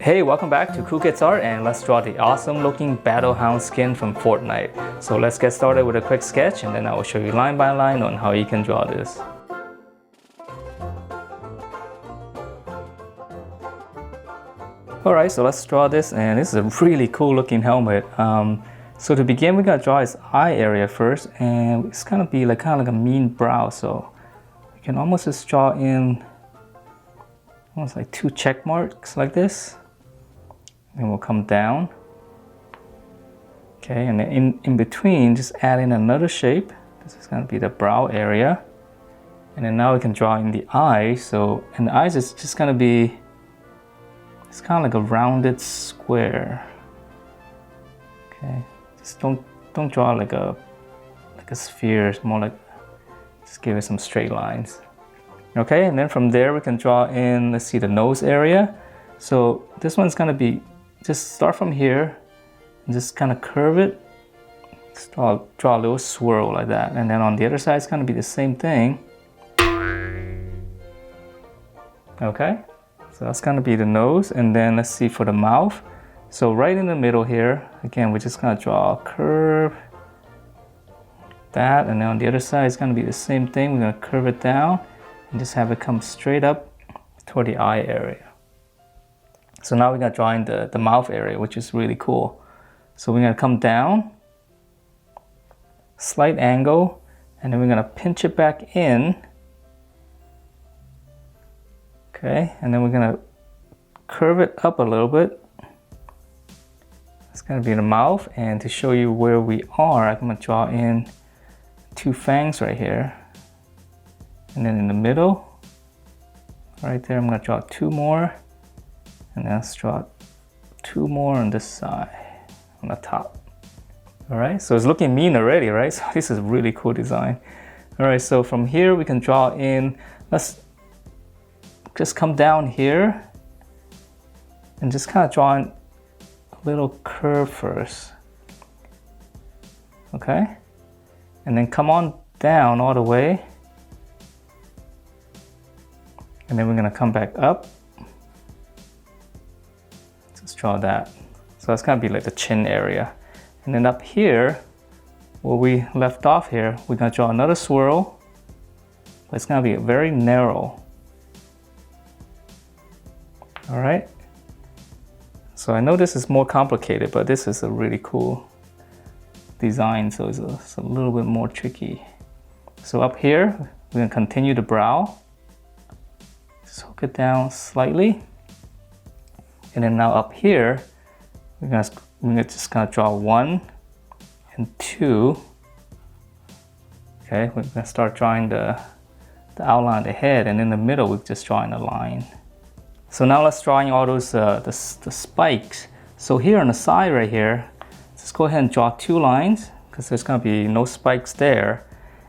Hey, welcome back to Cool Kids Art, and let's draw the awesome looking Battle Hound skin from Fortnite. So let's get started with a quick sketch, and then I will show you line by line on how you can draw this. Alright, so let's draw this, and this is a really cool looking helmet. So to begin, we're gonna draw his eye area first, and it's gonna be like kind of like a mean brow. So we can almost just draw in almost like two check marks like this. And we'll come down. Okay, and then in between, just add in another shape. This is going to be the brow area. And then now we can draw in the eyes. So, and the eyes is just going to be, it's kind of like a rounded square. Okay, just don't draw like a sphere. It's more like, just give it some straight lines. Okay, and then from there we can draw in, let's see, the nose area. So this one's going to be, just start from here and just kind of curve it. Just draw a little swirl like that. And then on the other side, it's going to be the same thing. Okay, so that's going to be the nose. And then let's see for the mouth. So right in the middle here, again, we're just going to draw a curve. That, and then on the other side, it's going to be the same thing. We're going to curve it down and just have it come straight up toward the eye area. So now we're going to draw in the mouth area, which is really cool. So we're going to come down, slight angle, and then we're going to pinch it back in. Okay, and then we're going to curve it up a little bit. It's going to be the mouth, and to show you where we are, I'm going to draw in two fangs right here. And then in the middle, right there, I'm going to draw two more. And then let's draw two more on this side, on the top. All right, so it's looking mean already, right? So this is a really cool design. All right, so from here we can draw in, let's just come down here and just kind of draw in a little curve first. Okay, and then come on down all the way. And then we're gonna come back up. Let's draw that. So that's gonna be like the chin area. And then up here, where we left off here, we're gonna draw another swirl. But it's gonna be very narrow. All right. So I know this is more complicated, but this is a really cool design. So it's a little bit more tricky. So up here, we're gonna continue the brow. Just hook it down slightly. And then now up here, we're just gonna draw 1 and 2. Okay, we're gonna start drawing the outline of the head, and in the middle, we're just drawing a line. So now let's draw in all those the spikes. So here on the side right here, just go ahead and draw 2 lines, because there's gonna be no spikes there.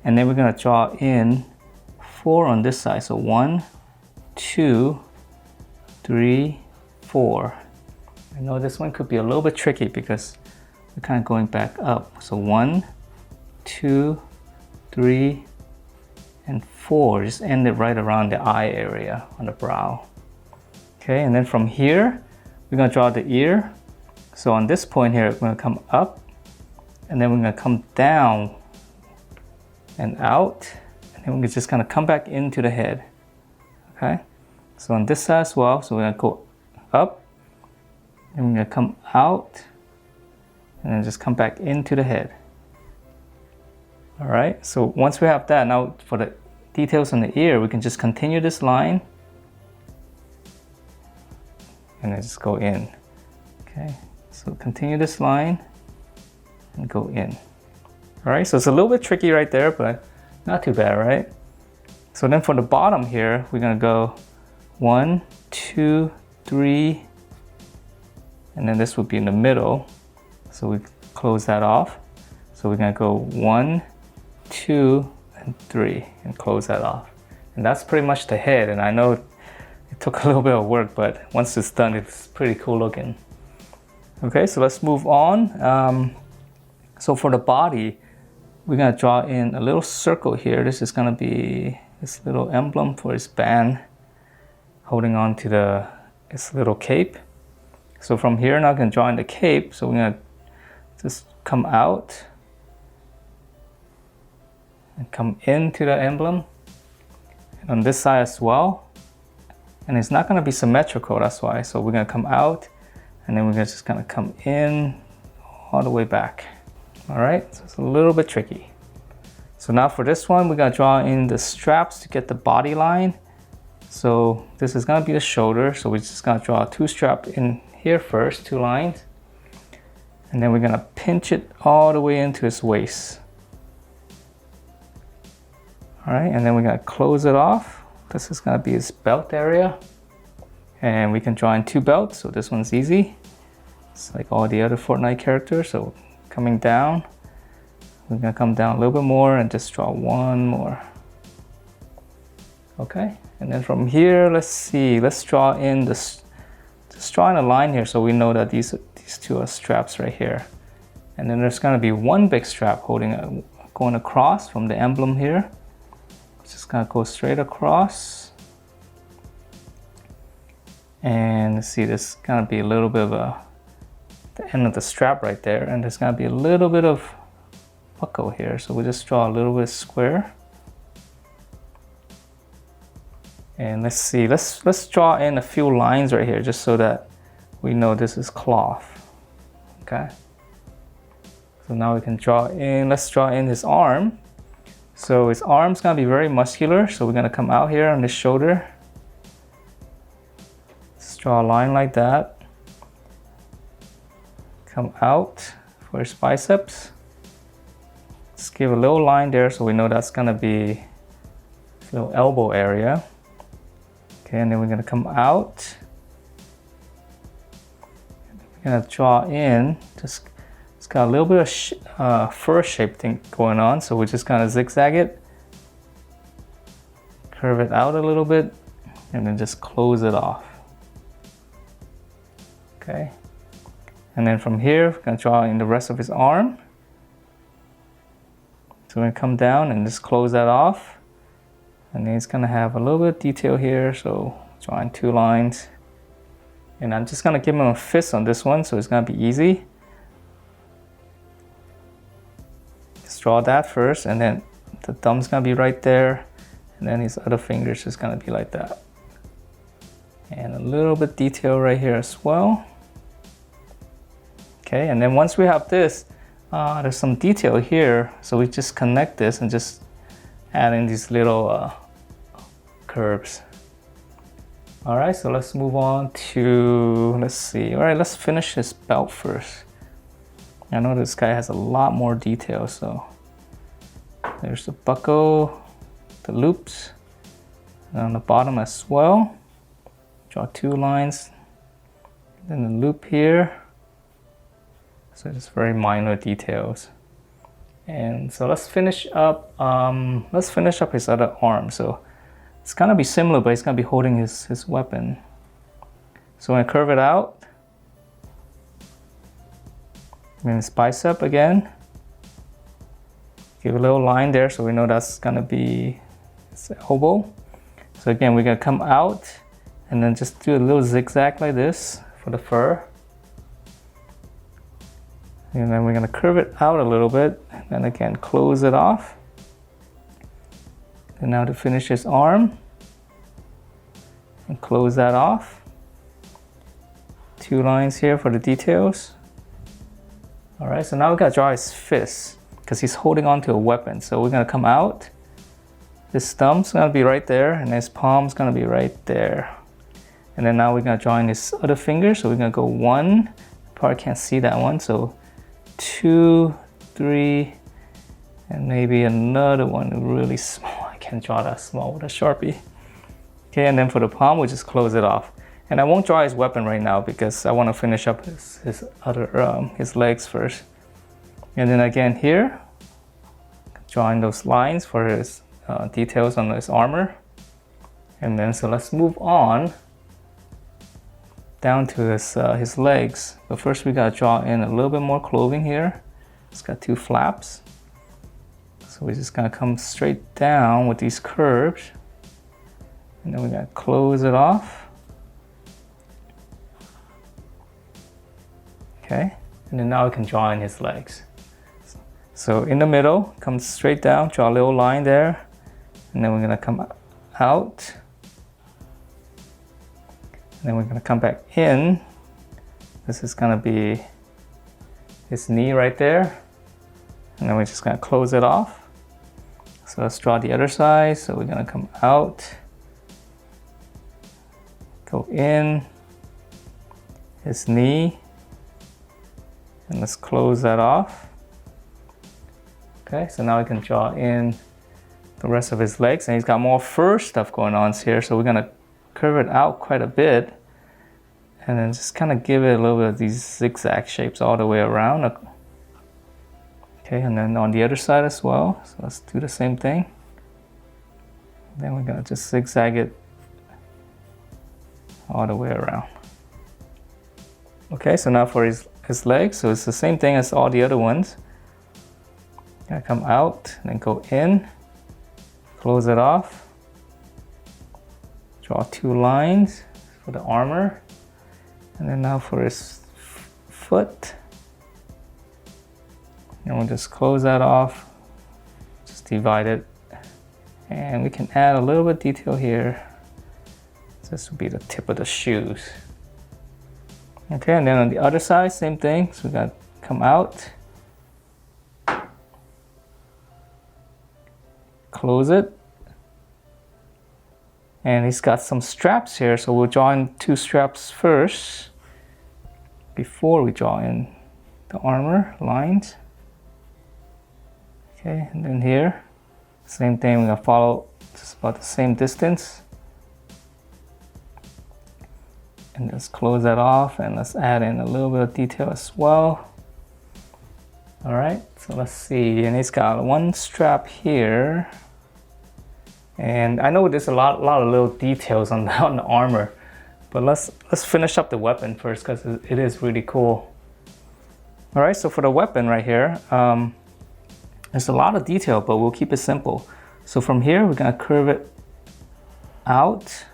And then we're gonna draw in 4 on this side. So 1, 2, 3, 4. I know this one could be a little bit tricky because we're kind of going back up. So 1, 2, 3, and 4. Just end it right around the eye area on the brow. Okay, and then from here, we're going to draw the ear. So on this point here, we're going to come up, and then we're going to come down and out, and then we're just going to come back into the head. Okay, so on this side as well, so we're going to go up, and we're going to come out, and then just come back into the head. All right, so once we have that, now for the details on the ear, we can just continue this line and then just go in. Okay, so continue this line and go in. All right, so it's a little bit tricky right there, but not too bad, right? So then for the bottom here, we're gonna go 1, 2, 3, and then this would be in the middle. So we close that off. So we're gonna go 1, 2, and 3, and close that off. And that's pretty much the head. And I know it took a little bit of work, but once it's done, it's pretty cool looking. Okay, so let's move on. So for the body, we're gonna draw in a little circle here. This is gonna be this little emblem for his band, holding on to his little cape. So from here now I can draw in the cape. So we're gonna just come out and come into the emblem, and on this side as well. And it's not gonna be symmetrical, that's why. So we're gonna come out, and then we're just gonna come in all the way back. All right, so it's a little bit tricky. So now for this one, we're gonna draw in the straps to get the body line. So this is gonna be the shoulder. So we're just gonna draw 2 straps in here first, 2 lines. And then we're gonna pinch it all the way into his waist. All right, and then we're gonna close it off. This is gonna be his belt area. And we can draw in 2 belts, so this one's easy. It's like all the other Fortnite characters. So coming down, we're gonna come down a little bit more and just draw 1 more. Okay, and then from here, let's draw in this, just draw in a line here so we know that these 2 are straps right here. And then there's gonna be 1 big strap going across from the emblem here. Just gonna go straight across. And let's see, there's gonna be a little bit of the end of the strap right there, and there's gonna be a little bit of buckle here. So we just draw a little bit square. And let's see, let's draw in a few lines right here just so that we know this is cloth. Okay. So now we can draw in, let's draw in his arm. So his arm's gonna be very muscular. So we're gonna come out here on his shoulder. Let's draw a line like that. Come out for his biceps. Let's give a little line there so we know that's gonna be his little elbow area. Okay, and then we're gonna come out. We're gonna draw in, just it's got a little bit of fur shape thing going on, so we're just gonna zigzag it, curve it out a little bit, and then just close it off. Okay, and then from here, we're gonna draw in the rest of his arm. So we're gonna come down and just close that off. And then it's gonna have a little bit of detail here, so drawing 2 lines. And I'm just gonna give him a fist on this one, so it's gonna be easy. Just draw that first, and then the thumb's gonna be right there, and then his other fingers is gonna be like that. And a little bit detail right here as well. Okay, and then once we have this, there's some detail here, so we just connect this and just add in these little curves. All right, so let's move on to, let's see. All right, let's finish his belt first. I know this guy has a lot more detail, so there's the buckle, the loops, and on the bottom as well. Draw 2 lines, then the loop here. So it's very minor details. And so let's finish up his other arm. So it's gonna be similar, but he's gonna be holding his weapon. So I'm gonna curve it out. And his bicep again. Give a little line there so we know that's gonna be his elbow. So again, we're gonna come out and then just do a little zigzag like this for the fur. And then we're gonna curve it out a little bit, and then again close it off. And now to finish his arm, and close that off. 2 lines here for the details. All right, so now we gotta draw his fist because he's holding on to a weapon. So we're gonna come out. His thumb's gonna be right there, and his palm's gonna be right there. And then now we're gonna draw in his other finger. So we're gonna go 1. Probably can't see that one. So 2, 3, and maybe another one really small. I can't draw that small with a Sharpie. Okay, and then for the palm, we'll just close it off. And I won't draw his weapon right now because I want to finish up his legs first. And then again here, drawing those lines for his details on his armor. And then so let's move on down to his legs. But first we gotta draw in a little bit more clothing here. It's got 2 flaps. So we're just gonna come straight down with these curves. And then we gotta close it off. Okay, and then now we can draw in his legs. So in the middle, come straight down, draw a little line there, and then we're gonna come out. And then we're gonna come back in. This is gonna be his knee right there. And then we're just gonna close it off. So let's draw the other side. So we're gonna come out, go in, his knee, and let's close that off. Okay, so now we can draw in the rest of his legs, and he's got more fur stuff going on here. So we're gonna curve it out quite a bit, and then just kind of give it a little bit of these zigzag shapes all the way around. Okay, and then on the other side as well. So let's do the same thing. Then we're gonna just zigzag it all the way around. Okay, so now for his legs, so it's the same thing as all the other ones. Gonna come out and then go in, close it off, draw 2 lines for the armor, and then now for his foot, and we'll just close that off, just divide it, and we can add a little bit of detail here. This will be the tip of the shoes. Okay, and then on the other side, same thing. So we got to come out, close it, and he's got some straps here. So we'll draw in 2 straps first before we draw in the armor lines. Okay, and then here, same thing. We're gonna follow just about the same distance. And just close that off, and let's add in a little bit of detail as well. All right, so let's see, and he's got 1 strap here. And I know there's a lot of little details on the armor, but let's finish up the weapon first, because it is really cool. All right, so for the weapon right here, there's a lot of detail, but we'll keep it simple. So from here, we're gonna curve it out.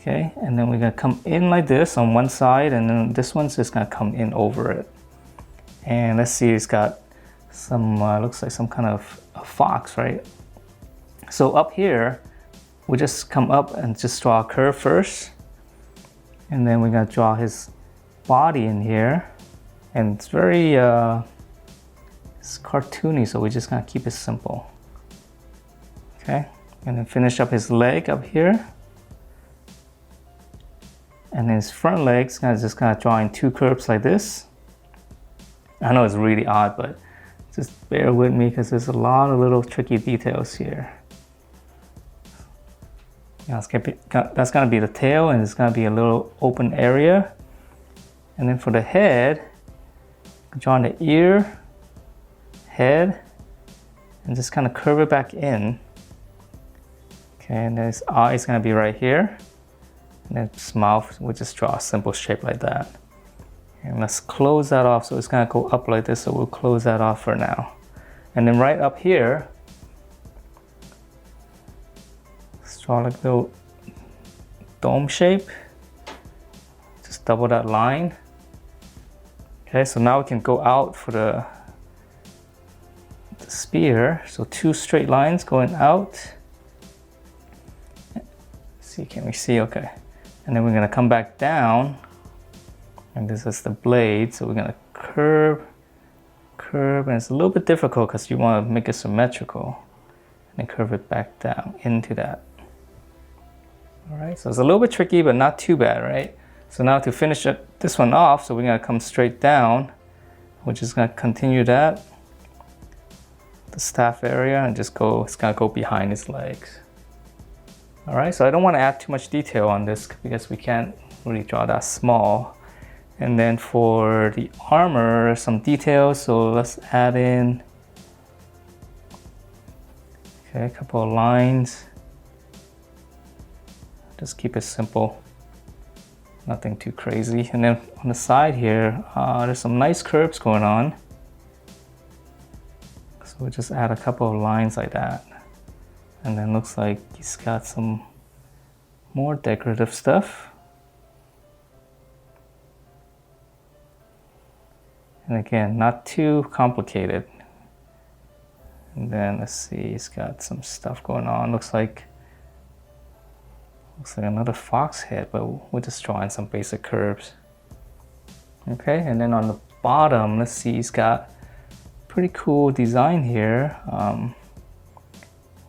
Okay, and then we're gonna come in like this on one side, and then this one's just gonna come in over it. And let's see, it's got some, looks like some kind of a fox, right? So up here, we just come up and just draw a curve first. And then we're gonna draw his body in here. And it's very, it's cartoony, so we're just gonna keep it simple. Okay, and then finish up his leg up here. And then his front legs, just kind of drawing 2 curves like this. I know it's really odd, but just bear with me, because there's a lot of little tricky details here. That's gonna be the tail, and it's gonna be a little open area. And then for the head, drawing the ear, head, and just kind of curve it back in. Okay, and then his eye is gonna be right here. And then his mouth, we'll just draw a simple shape like that. And let's close that off. So it's gonna go up like this, so we'll close that off for now. And then right up here, let's draw like a little dome shape. Just double that line. Okay, so now we can go out for the spear. So 2 straight lines going out. Let's see, can we see? Okay. And then we're gonna come back down, and this is the blade. So we're gonna curve, and it's a little bit difficult because you want to make it symmetrical, and then curve it back down into that. All right, so it's a little bit tricky, but not too bad, right? So now to finish this one off, so we're gonna come straight down. We're just gonna continue that, the staff area, and just go, it's gonna go behind his legs. All right, so I don't want to add too much detail on this because we can't really draw that small. And then for the armor, some details, so let's add in, okay, a couple of lines. Just keep it simple, nothing too crazy. And then on the side here, there's some nice curves going on. So we'll just add a couple of lines like that. And then looks like he's got some more decorative stuff. And again, not too complicated. And then let's see, he's got some stuff going on. Looks like another fox head, but we're just drawing some basic curves. Okay, and then on the bottom, let's see, he's got pretty cool design here.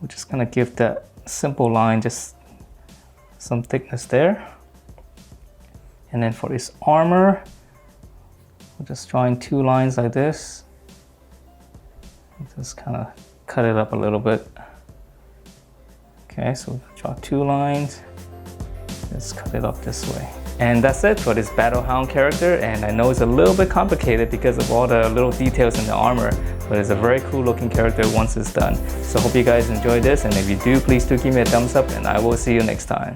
We're just gonna give that simple line just some thickness there. And then for his armor, we're just drawing 2 lines like this. Just kind of cut it up a little bit. Okay, so we'll draw 2 lines. Let's cut it up this way. And that's it for this Battle Hound character. And I know it's a little bit complicated because of all the little details in the armor, but it's a very cool looking character once it's done. So hope you guys enjoyed this, and if you do, please do give me a thumbs up, and I will see you next time.